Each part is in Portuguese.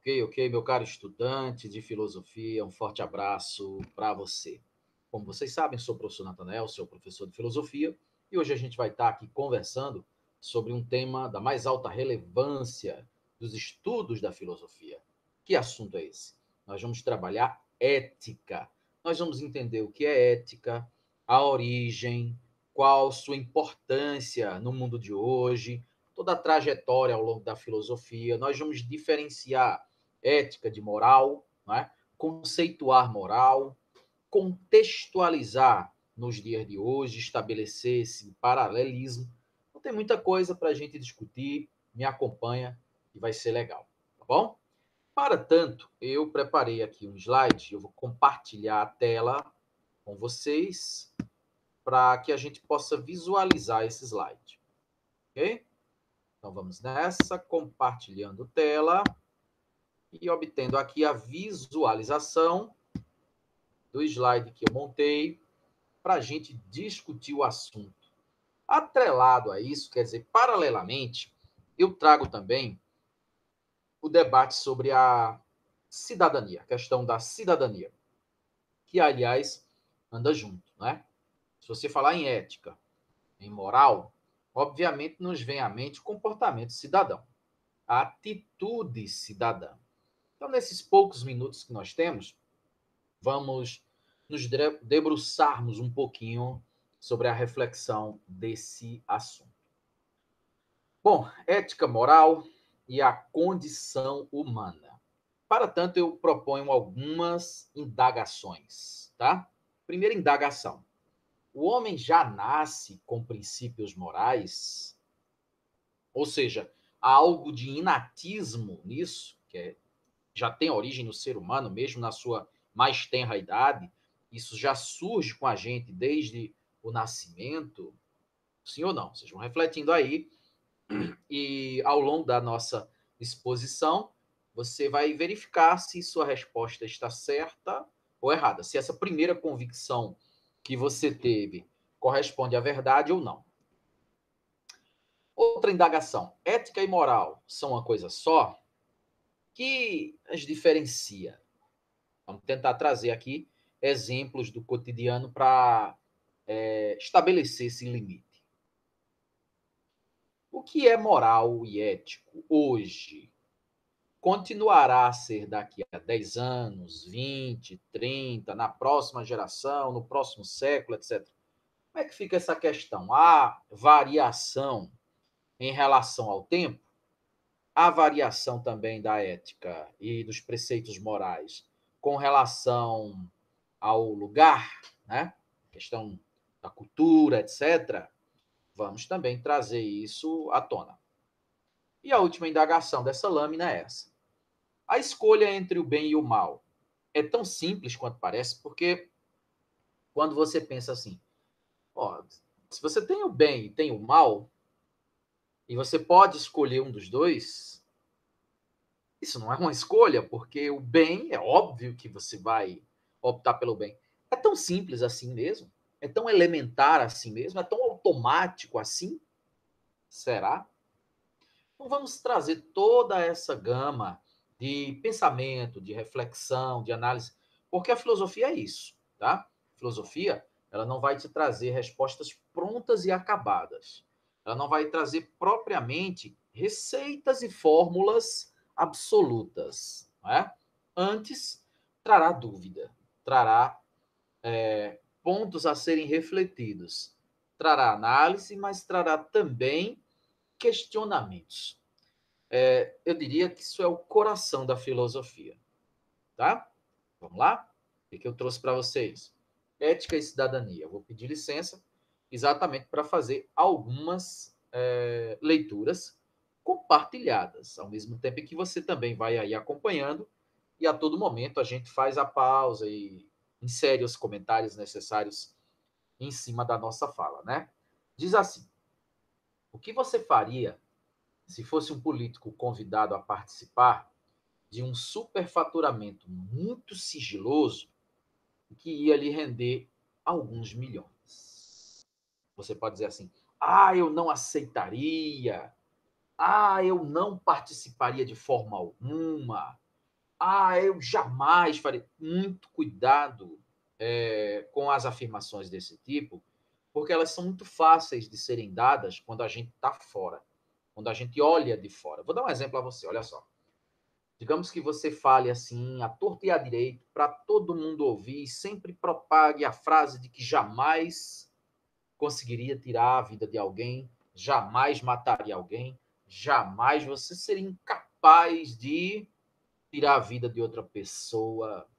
Ok, meu caro estudante de filosofia, um forte abraço para você. Como vocês sabem, sou o professor Natanael, sou professor de filosofia, e hoje a gente vai estar aqui conversando sobre um tema da mais alta relevância dos estudos da filosofia. Que assunto é esse? Nós vamos trabalhar ética. Nós vamos entender o que é ética, a origem, qual sua importância no mundo de hoje, toda a trajetória ao longo da filosofia. Nós vamos diferenciar ética de moral, né? Conceituar moral, contextualizar nos dias de hoje, estabelecer esse paralelismo. Então, tem muita coisa para a gente discutir. Me acompanha e vai ser legal, tá bom? Para tanto, eu preparei aqui um slide, eu vou compartilhar a tela com vocês para que a gente possa visualizar esse slide, ok? Então vamos nessa, compartilhando tela e obtendo aqui a visualização do slide que eu montei para a gente discutir o assunto. Atrelado a isso, quer dizer, paralelamente, eu trago também o debate sobre a cidadania, a questão da cidadania, que, aliás, anda junto, né? Se você falar em ética, em moral, obviamente nos vem à mente o comportamento cidadão, a atitude cidadã. Então, nesses poucos minutos que nós temos, vamos nos debruçarmos um pouquinho sobre a reflexão desse assunto. Bom, ética moral e a condição humana. Para tanto, eu proponho algumas indagações, tá? Primeira indagação. O homem já nasce com princípios morais? Ou seja, há algo de inatismo nisso, já tem origem no ser humano, mesmo na sua mais tenra idade? Isso já surge com a gente desde o nascimento? Sim ou não? Vocês vão refletindo aí e ao longo da nossa exposição, você vai verificar se sua resposta está certa ou errada, se essa primeira convicção que você teve corresponde à verdade ou não. Outra indagação: ética e moral são uma coisa só? O que as diferencia? Vamos tentar trazer aqui exemplos do cotidiano para estabelecer esse limite. O que é moral e ético hoje continuará a ser daqui a 10 anos, 20, 30, na próxima geração, no próximo século, etc. Como é que fica essa questão? Há variação em relação ao tempo? Há variação também da ética e dos preceitos morais com relação ao lugar, né? Questão da cultura, etc. Vamos também trazer isso à tona. E a última indagação dessa lâmina é essa: a escolha entre o bem e o mal é tão simples quanto parece, porque quando você pensa assim, ó, se você tem o bem e tem o mal, e você pode escolher um dos dois, isso não é uma escolha, porque o bem, é óbvio que você vai optar pelo bem. É tão simples assim mesmo? É tão elementar assim mesmo? É tão automático assim? Será? Então vamos trazer toda essa gama de pensamento, de reflexão, de análise, porque a filosofia é isso, tá? A filosofia, ela não vai te trazer respostas prontas e acabadas. Ela não vai trazer propriamente receitas e fórmulas absolutas, não é? Antes, trará dúvida, trará pontos a serem refletidos, trará análise, mas trará também questionamentos. Eu diria que isso é o coração da filosofia, tá? Vamos lá? O que eu trouxe para vocês? Ética e cidadania. Eu vou pedir licença exatamente para fazer algumas leituras compartilhadas, ao mesmo tempo que você também vai aí acompanhando e a todo momento a gente faz a pausa e insere os comentários necessários em cima da nossa fala, né? Diz assim: o que você faria se fosse um político convidado a participar de um superfaturamento muito sigiloso que ia lhe render alguns milhões? Você pode dizer assim: ah, eu não aceitaria, ah, eu não participaria de forma alguma, eu jamais farei. Muito cuidado com as afirmações desse tipo, porque elas são muito fáceis de serem dadas quando a gente está fora, quando a gente olha de fora. Vou dar um exemplo a você, olha só. Digamos que você fale assim, à torta e à direita, para todo mundo ouvir, e sempre propague a frase de que jamais conseguiria tirar a vida de alguém, jamais mataria alguém, jamais você seria incapaz de tirar a vida de outra pessoa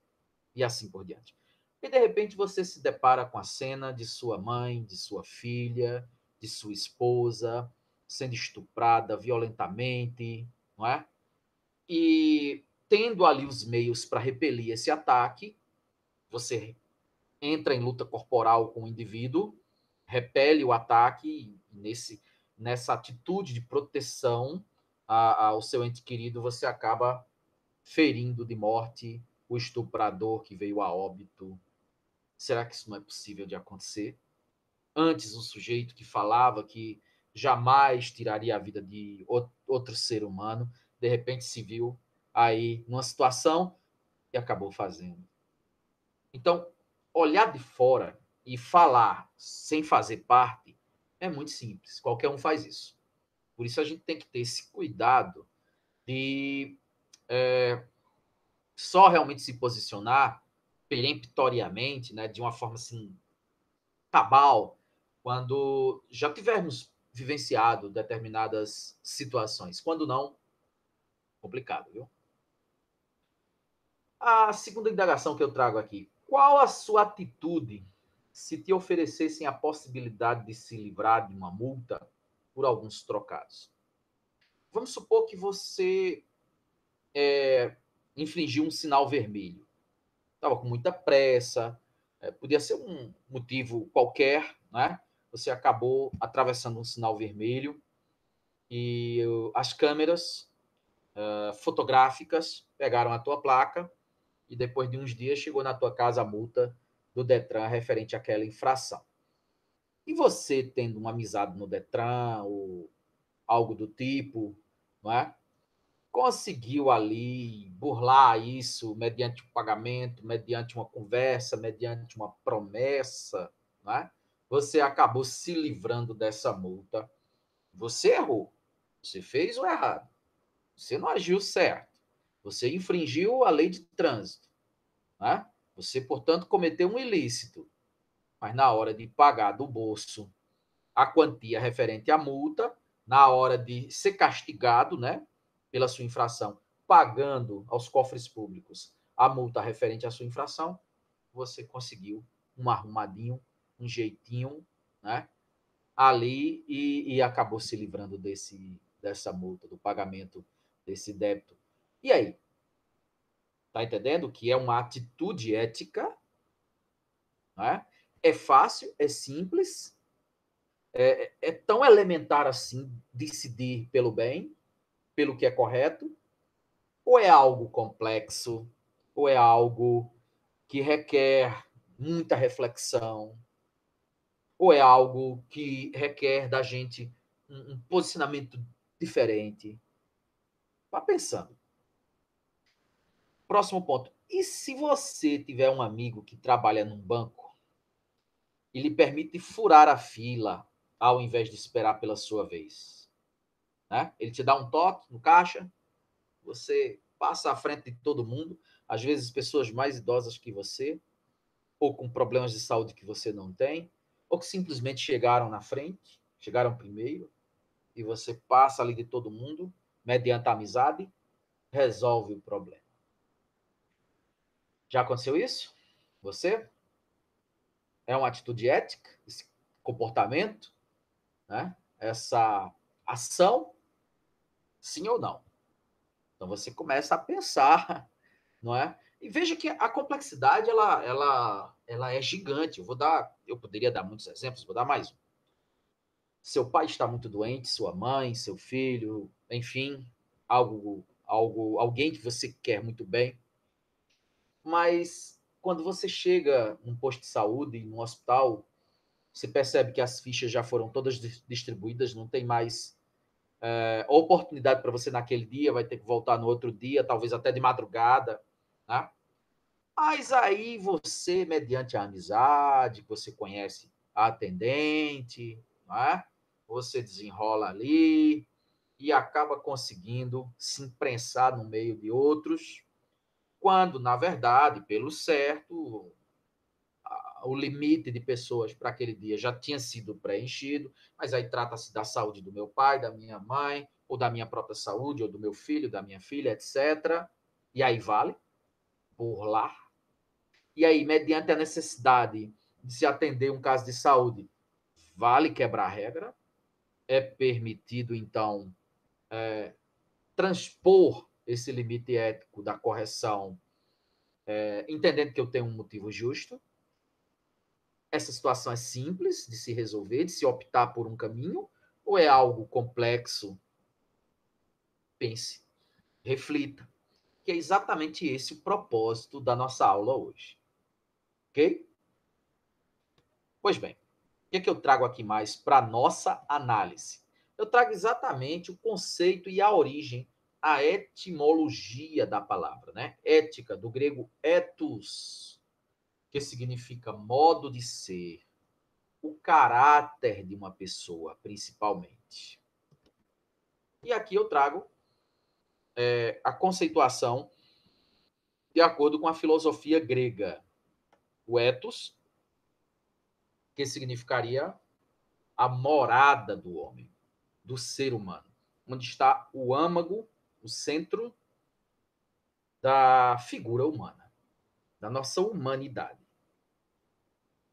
e assim por diante. E de repente você se depara com a cena de sua mãe, de sua filha, de sua esposa sendo estuprada violentamente, não é? E tendo ali os meios para repelir esse ataque, você entra em luta corporal com o indivíduo, repele o ataque e nessa atitude de proteção ao seu ente querido, você acaba ferindo de morte o estuprador que veio a óbito. Será que isso não é possível de acontecer? Antes, o sujeito que falava que jamais tiraria a vida de outro ser humano, de repente se viu aí numa situação e acabou fazendo. Então, olhar de fora e falar sem fazer parte é muito simples. Qualquer um faz isso. Por isso a gente tem que ter esse cuidado de só realmente se posicionar peremptoriamente, né, de uma forma assim cabal, quando já tivermos vivenciado determinadas situações. Quando não, complicado, viu? A segunda indagação que eu trago aqui: qual a sua atitude se te oferecessem a possibilidade de se livrar de uma multa por alguns trocados? Vamos supor que você infringiu um sinal vermelho. Estava com muita pressa, podia ser um motivo qualquer, né? Você acabou atravessando um sinal vermelho e as câmeras fotográficas pegaram a tua placa e depois de uns dias chegou na tua casa a multa do Detran referente àquela infração. E você, tendo uma amizade no Detran ou algo do tipo, não é? Conseguiu ali burlar isso mediante um pagamento, mediante uma conversa, mediante uma promessa, não é? Você acabou se livrando dessa multa. Você errou. Você fez o errado. Você não agiu certo. Você infringiu a lei de trânsito. Né? Você, portanto, cometeu um ilícito. Mas na hora de pagar do bolso a quantia referente à multa, na hora de ser castigado, né, pela sua infração, pagando aos cofres públicos a multa referente à sua infração, você conseguiu um arrumadinho, um jeitinho, né, ali e acabou se livrando dessa multa, do pagamento desse débito. E aí? Tá entendendo que é uma atitude ética, né? É fácil, é simples, é tão elementar assim decidir pelo bem, pelo que é correto, ou é algo complexo, ou é algo que requer muita reflexão, ou é algo que requer da gente um posicionamento diferente? Vá pensando. Próximo ponto. E se você tiver um amigo que trabalha num banco e lhe permite furar a fila ao invés de esperar pela sua vez? Né? Ele te dá um toque no caixa, você passa à frente de todo mundo, às vezes pessoas mais idosas que você, ou com problemas de saúde que você não tem, ou que simplesmente chegaram na frente, chegaram primeiro, e você passa ali de todo mundo, mediante a amizade, resolve o problema. Já aconteceu isso? Você? É uma atitude ética, esse comportamento, né? Essa ação, sim ou não? Então você começa a pensar, não é? E veja que a complexidade ela é gigante. Eu poderia dar muitos exemplos, vou dar mais um. Seu pai está muito doente, sua mãe, seu filho, enfim, alguém que você quer muito bem, mas quando você chega num posto de saúde, num hospital, você percebe que as fichas já foram todas distribuídas, não tem mais oportunidade para você naquele dia, vai ter que voltar no outro dia, talvez até de madrugada, né? Mas aí você, mediante a amizade, você conhece a atendente, né? Você desenrola ali e acaba conseguindo se imprensar no meio de outros, quando, na verdade, pelo certo, o limite de pessoas para aquele dia já tinha sido preenchido, mas aí trata-se da saúde do meu pai, da minha mãe, ou da minha própria saúde, ou do meu filho, da minha filha, etc. E aí vale por lá. E aí, mediante a necessidade de se atender um caso de saúde, vale quebrar a regra? É permitido, então, transpor esse limite ético da correção, entendendo que eu tenho um motivo justo? Essa situação é simples de se resolver, de se optar por um caminho, ou é algo complexo? Pense, reflita, que é exatamente esse o propósito da nossa aula hoje. Ok? Pois bem, o que eu trago aqui mais para a nossa análise? Eu trago exatamente o conceito e a origem, a etimologia da palavra, né? Ética, do grego ethos, que significa modo de ser, o caráter de uma pessoa, principalmente. E aqui eu trago a conceituação de acordo com a filosofia grega. O ethos, que significaria a morada do homem, do ser humano, onde está o âmago, o centro da figura humana, da nossa humanidade,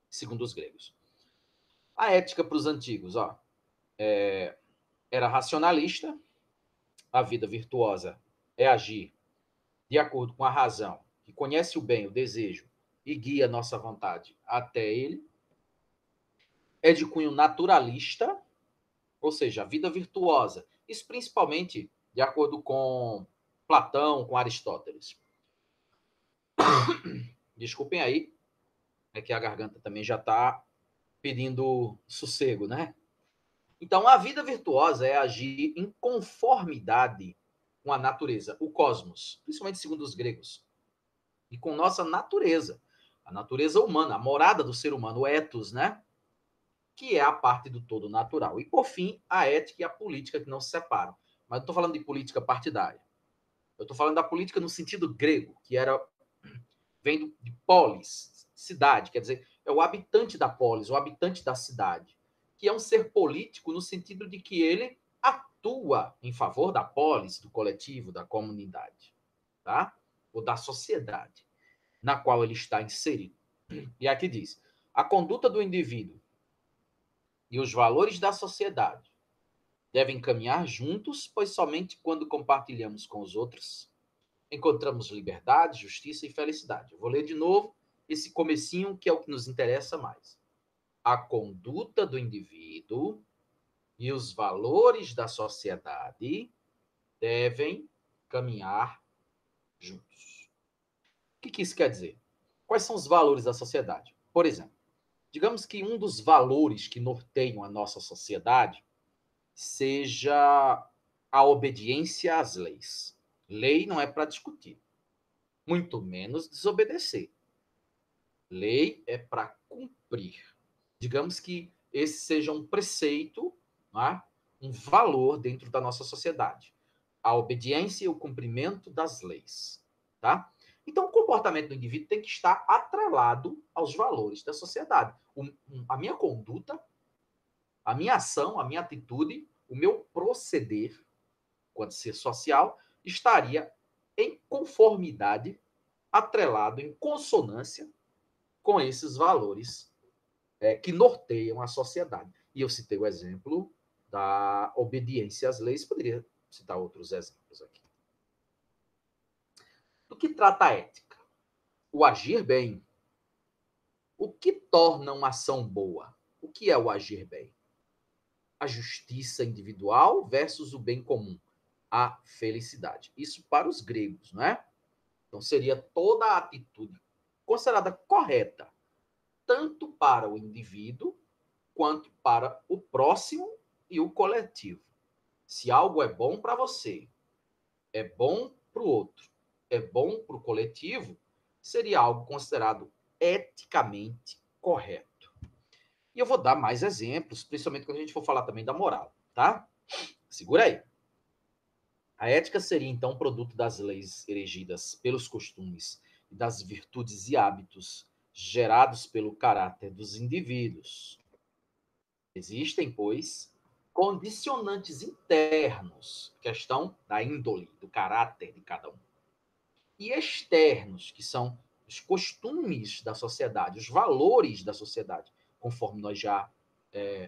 segundo os gregos. A ética para os antigos, era racionalista, a vida virtuosa é agir de acordo com a razão, que conhece o bem, o desejo e guia nossa vontade até ele. É de cunho naturalista, ou seja, a vida virtuosa. Isso principalmente de acordo com Platão, com Aristóteles. Desculpem aí, é que a garganta também já está pedindo sossego, né? Então, a vida virtuosa é agir em conformidade com a natureza, o cosmos, principalmente segundo os gregos, e com nossa natureza, a natureza humana, a morada do ser humano, o ethos, né? Que é a parte do todo natural. E, por fim, a ética e a política que não se separam. Mas não estou falando de política partidária. Eu estou falando da política no sentido grego, que era vem de polis, cidade, quer dizer, é o habitante da polis, o habitante da cidade, que é um ser político no sentido de que ele atua em favor da polis, do coletivo, da comunidade, tá? Ou da sociedade na qual ele está inserido. E aqui diz: a conduta do indivíduo e os valores da sociedade devem caminhar juntos, pois somente quando compartilhamos com os outros encontramos liberdade, justiça e felicidade. Eu vou ler de novo esse comecinho que é o que nos interessa mais. A conduta do indivíduo e os valores da sociedade devem caminhar juntos. O que isso quer dizer? Quais são os valores da sociedade? Por exemplo, digamos que um dos valores que norteiam a nossa sociedade seja a obediência às leis. Lei não é para discutir, muito menos desobedecer. Lei é para cumprir. Digamos que esse seja um preceito, né? Um valor dentro da nossa sociedade. A obediência e o cumprimento das leis. Tá? Então, o comportamento do indivíduo tem que estar atrelado aos valores da sociedade. A minha conduta, a minha ação, a minha atitude, o meu proceder, quanto ser social, estaria em conformidade, atrelado, em consonância com esses valores que norteiam a sociedade. E eu citei o exemplo da obediência às leis, poderia citar outros exemplos aqui. Do que trata a ética? O agir bem. O que torna uma ação boa? O que é o agir bem? A justiça individual versus o bem comum, a felicidade. Isso para os gregos, não é? Então seria toda a atitude considerada correta, tanto para o indivíduo quanto para o próximo e o coletivo. Se algo é bom para você, é bom para o outro, é bom para o coletivo, seria algo considerado eticamente correto. E eu vou dar mais exemplos, principalmente quando a gente for falar também da moral, tá? Segura aí. A ética seria, então, produto das leis erigidas pelos costumes e das virtudes e hábitos gerados pelo caráter dos indivíduos. Existem, pois, condicionantes internos, questão da índole, do caráter de cada um, e externos, que são os costumes da sociedade, os valores da sociedade, conforme nós já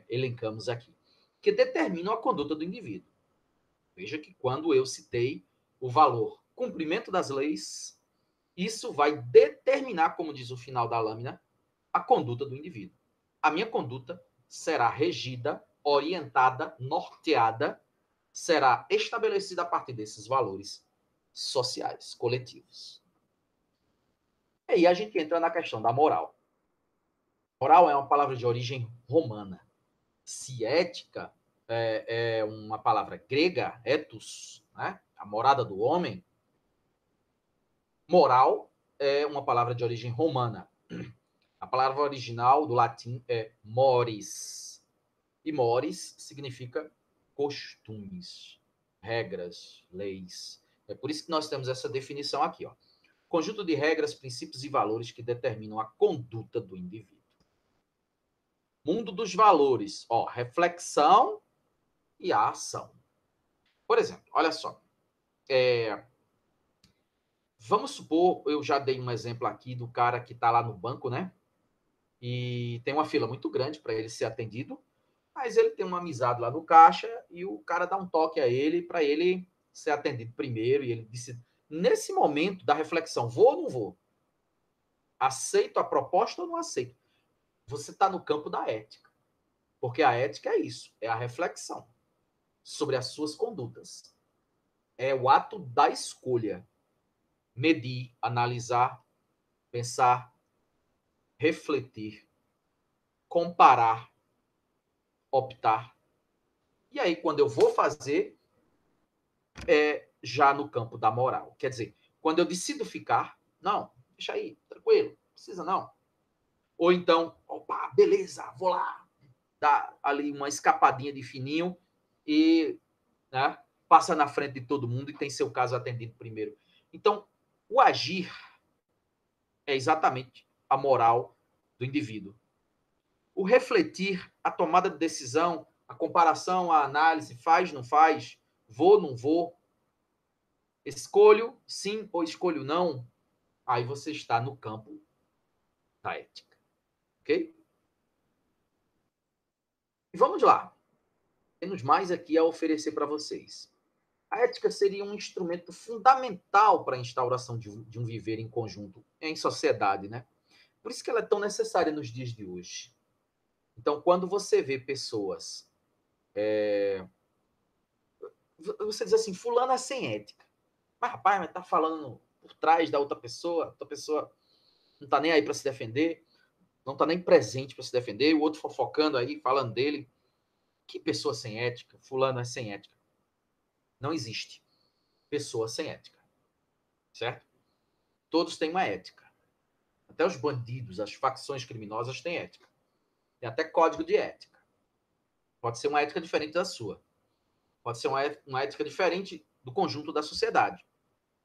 elencamos aqui, que determinam a conduta do indivíduo. Veja que quando eu citei o valor cumprimento das leis, isso vai determinar, como diz o final da lâmina, a conduta do indivíduo. A minha conduta será regida, orientada, norteada, será estabelecida a partir desses valores sociais, coletivos. E aí a gente entra na questão da moral. Moral é uma palavra de origem romana. Se ética é uma palavra grega, ethos, né? A morada do homem, moral é uma palavra de origem romana. A palavra original do latim é mores. E mores significa costumes, regras, leis. É por isso que nós temos essa definição aqui, ó. Conjunto de regras, princípios e valores que determinam a conduta do indivíduo. Mundo dos valores, ó, reflexão e a ação. Por exemplo, olha só, vamos supor, eu já dei um exemplo aqui do cara que está lá no banco, né? E tem uma fila muito grande para ele ser atendido, mas ele tem uma amizade lá no caixa e o cara dá um toque a ele para ele ser atendido primeiro e ele disse, nesse momento da reflexão, vou ou não vou? Aceito a proposta ou não aceito? Você está no campo da ética, porque a ética é isso, é a reflexão sobre as suas condutas. É o ato da escolha, medir, analisar, pensar, refletir, comparar, optar. E aí, quando eu vou fazer, é já no campo da moral. Quer dizer, quando eu decido ficar, não, deixa aí, tranquilo, não precisa não. Ou então, opa, beleza, vou lá, dar ali uma escapadinha de fininho e, né, passa na frente de todo mundo e tem seu caso atendido primeiro. Então, o agir é exatamente a moral do indivíduo. O refletir, a tomada de decisão, a comparação, a análise, faz, não faz, vou, não vou, escolho sim ou escolho não, aí você está no campo da ética. Ok? E vamos lá. Temos mais aqui a oferecer para vocês. A ética seria um instrumento fundamental para a instauração de um viver em conjunto, em sociedade, né? Por isso que ela é tão necessária nos dias de hoje. Então, quando você vê pessoas, você diz assim, fulano é sem ética. Mas, rapaz, mas tá falando por trás da outra pessoa não tá nem aí para se defender, não tá nem presente para se defender, o outro fofocando aí, falando dele. Que pessoa sem ética? Fulano é sem ética. Não existe pessoa sem ética, certo? Todos têm uma ética. Até os bandidos, as facções criminosas têm ética. Tem até código de ética. Pode ser uma ética diferente da sua. Pode ser uma ética diferente do conjunto da sociedade.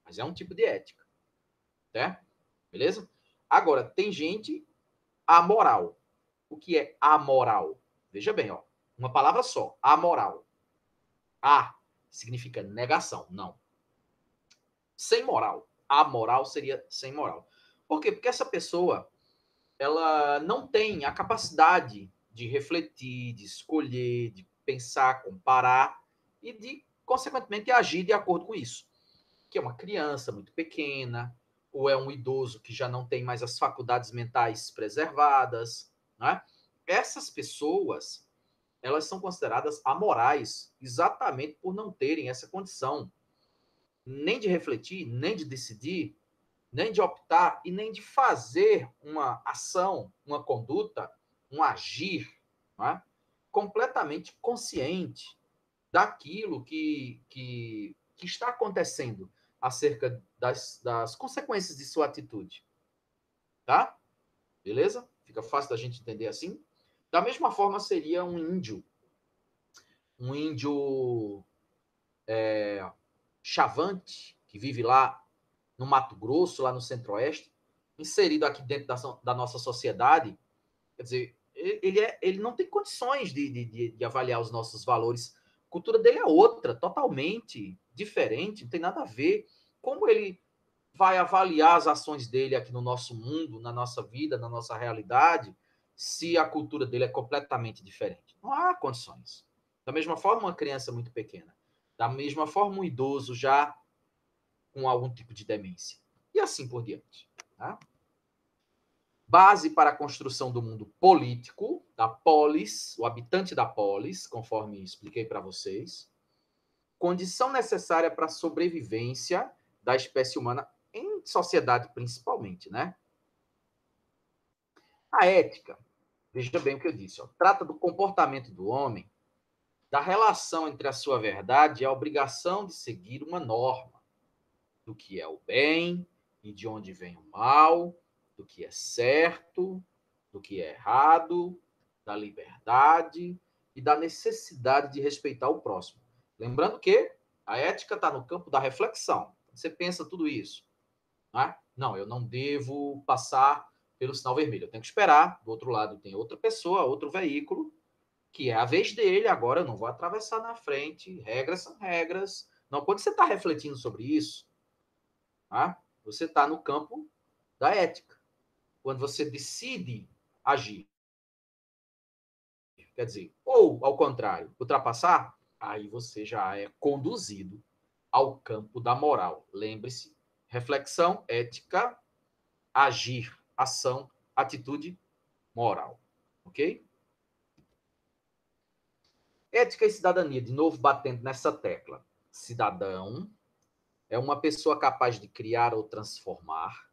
Mas é um tipo de ética. Certo? Beleza? Agora, tem gente amoral. O que é amoral? Veja bem, ó. Uma palavra só. Amoral. A significa negação. Não. Sem moral. Amoral seria sem moral. Por quê? Porque essa pessoa ela não tem a capacidade de refletir, de escolher, de pensar, comparar e de, consequentemente, agir de acordo com isso. Que é uma criança muito pequena, ou é um idoso que já não tem mais as faculdades mentais preservadas, né? Essas pessoas, elas são consideradas amorais exatamente por não terem essa condição nem de refletir, nem de decidir, nem de optar e nem de fazer uma ação, uma conduta, um agir, não é? Completamente consciente. daquilo que está acontecendo acerca das consequências de sua atitude. Tá? Beleza? Fica fácil da gente entender assim? Da mesma forma, seria um índio chavante, que vive lá no Mato Grosso, lá no Centro-Oeste, inserido aqui dentro da nossa sociedade. Quer dizer, ele não tem condições de avaliar os nossos valores. A cultura dele é outra, totalmente diferente, não tem nada a ver. Como ele vai avaliar as ações dele aqui no nosso mundo, na nossa vida, na nossa realidade, se a cultura dele é completamente diferente? Não há condições. Da mesma forma, uma criança muito pequena. Da mesma forma, um idoso já com algum tipo de demência. E assim por diante. Tá? Base para a construção do mundo político, da polis, o habitante da polis, conforme expliquei para vocês. Condição necessária para a sobrevivência da espécie humana em sociedade, principalmente, né? A ética, veja bem o que eu disse, ó, trata do comportamento do homem, da relação entre a sua verdade e a obrigação de seguir uma norma, do que é o bem e de onde vem o mal, do que é certo, do que é errado, da liberdade e da necessidade de respeitar o próximo. Lembrando que a ética está no campo da reflexão. Você pensa tudo isso. Né? Não, eu não devo passar pelo sinal vermelho. Eu tenho que esperar. Do outro lado tem outra pessoa, outro veículo, que é a vez dele. Agora eu não vou atravessar na frente. Regras são regras. Não, quando você está refletindo sobre isso, tá? Você está no campo da ética. Quando você decide agir. Quer dizer, ou ao contrário, ultrapassar, aí você já é conduzido ao campo da moral. Lembre-se, reflexão, ética, agir, ação, atitude, moral. Ok? Ética e cidadania, de novo batendo nessa tecla. Cidadão é uma pessoa capaz de criar ou transformar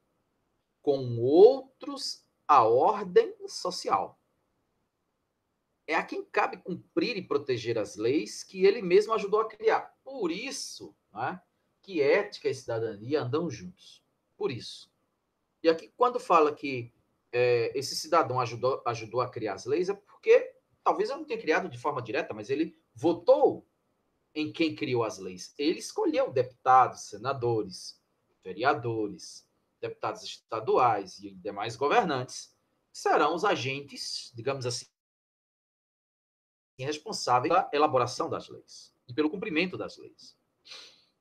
com outros a ordem social. É a quem cabe cumprir e proteger as leis que ele mesmo ajudou a criar. Por isso, né, que ética e cidadania andam juntos. Por isso. E aqui, quando fala que esse cidadão ajudou a criar as leis, é porque talvez eu não tenha criado de forma direta, mas ele votou em quem criou as leis. Ele escolheu deputados, senadores, vereadores, deputados estaduais e demais governantes, que serão os agentes, digamos assim, responsáveis pela elaboração das leis e pelo cumprimento das leis.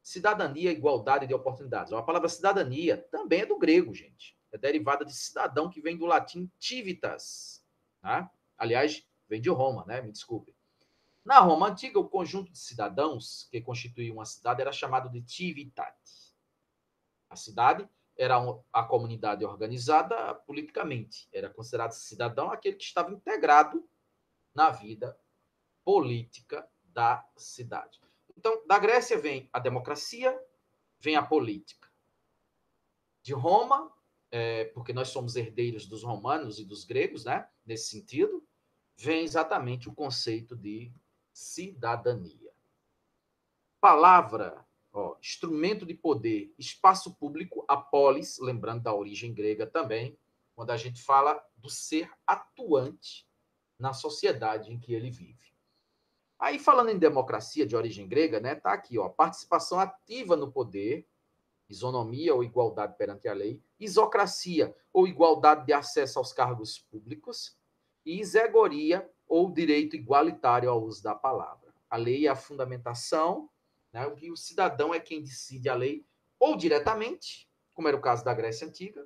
Cidadania, igualdade de oportunidades. A palavra cidadania também é do grego, gente. É derivada de cidadão, que vem do latim civitas. Tá? Aliás, vem de Roma, né? Me desculpe. Na Roma antiga, o conjunto de cidadãos que constituía uma cidade era chamado de civitate. A cidade era a comunidade organizada politicamente. Era considerado cidadão aquele que estava integrado na vida política da cidade. Então, da Grécia vem a democracia, vem a política. De Roma, porque nós somos herdeiros dos romanos e dos gregos, né? Nesse sentido, vem exatamente o conceito de cidadania. Palavra, ó, instrumento de poder, espaço público, a polis, lembrando da origem grega também, quando a gente fala do ser atuante na sociedade em que ele vive. Aí, falando em democracia de origem grega, né, tá aqui, ó, participação ativa no poder, isonomia ou igualdade perante a lei, isocracia ou igualdade de acesso aos cargos públicos, e isegoria ou direito igualitário ao uso da palavra. A lei é a fundamentação, né, e o cidadão é quem decide a lei, ou diretamente, como era o caso da Grécia Antiga,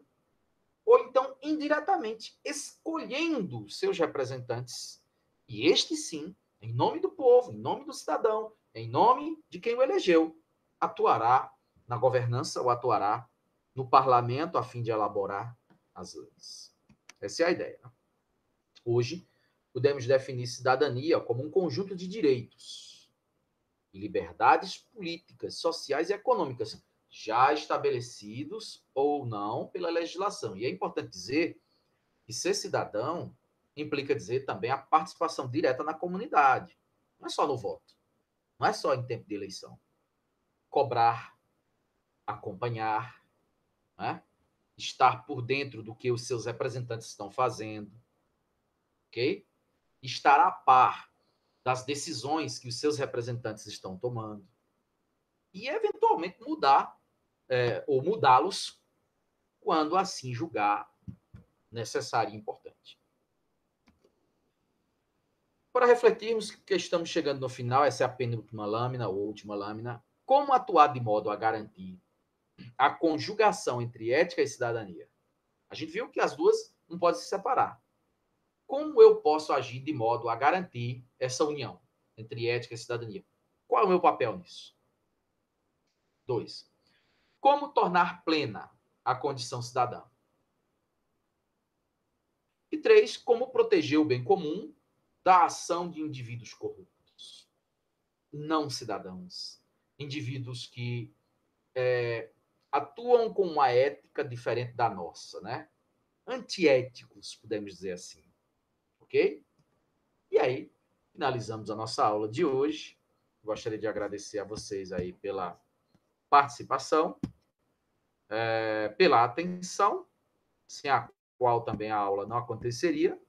ou então indiretamente, escolhendo seus representantes, e este sim, em nome do povo, em nome do cidadão, em nome de quem o elegeu, atuará na governança ou atuará no parlamento a fim de elaborar as leis. Essa é a ideia. Hoje, podemos definir cidadania como um conjunto de direitos e liberdades políticas, sociais e econômicas já estabelecidos ou não pela legislação. E é importante dizer que ser cidadão implica dizer também a participação direta na comunidade, não é só no voto. Não é só em tempo de eleição. Cobrar, acompanhar, né? Estar por dentro do que os seus representantes estão fazendo, ok? Estar a par das decisões que os seus representantes estão tomando e, eventualmente, mudar ou mudá-los quando assim julgar necessário e importante. Para refletirmos que estamos chegando no final, essa é a penúltima lâmina, ou última lâmina, como atuar de modo a garantir a conjugação entre ética e cidadania? A gente viu que as duas não podem se separar. Como eu posso agir de modo a garantir essa união entre ética e cidadania? Qual é o meu papel nisso? 2. Como tornar plena a condição cidadã? E 3. Como proteger o bem comum da ação de indivíduos corruptos, não cidadãos, indivíduos que atuam com uma ética diferente da nossa, né? Antiéticos, podemos dizer assim, ok? E aí, finalizamos a nossa aula de hoje. Gostaria de agradecer a vocês aí pela participação, pela atenção, sem a qual também a aula não aconteceria.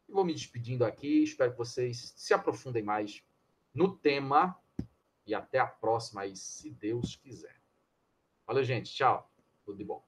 E vou me despedindo aqui, espero que vocês se aprofundem mais no tema e até a próxima aí, se Deus quiser. Valeu, gente. Tchau. Tudo de bom.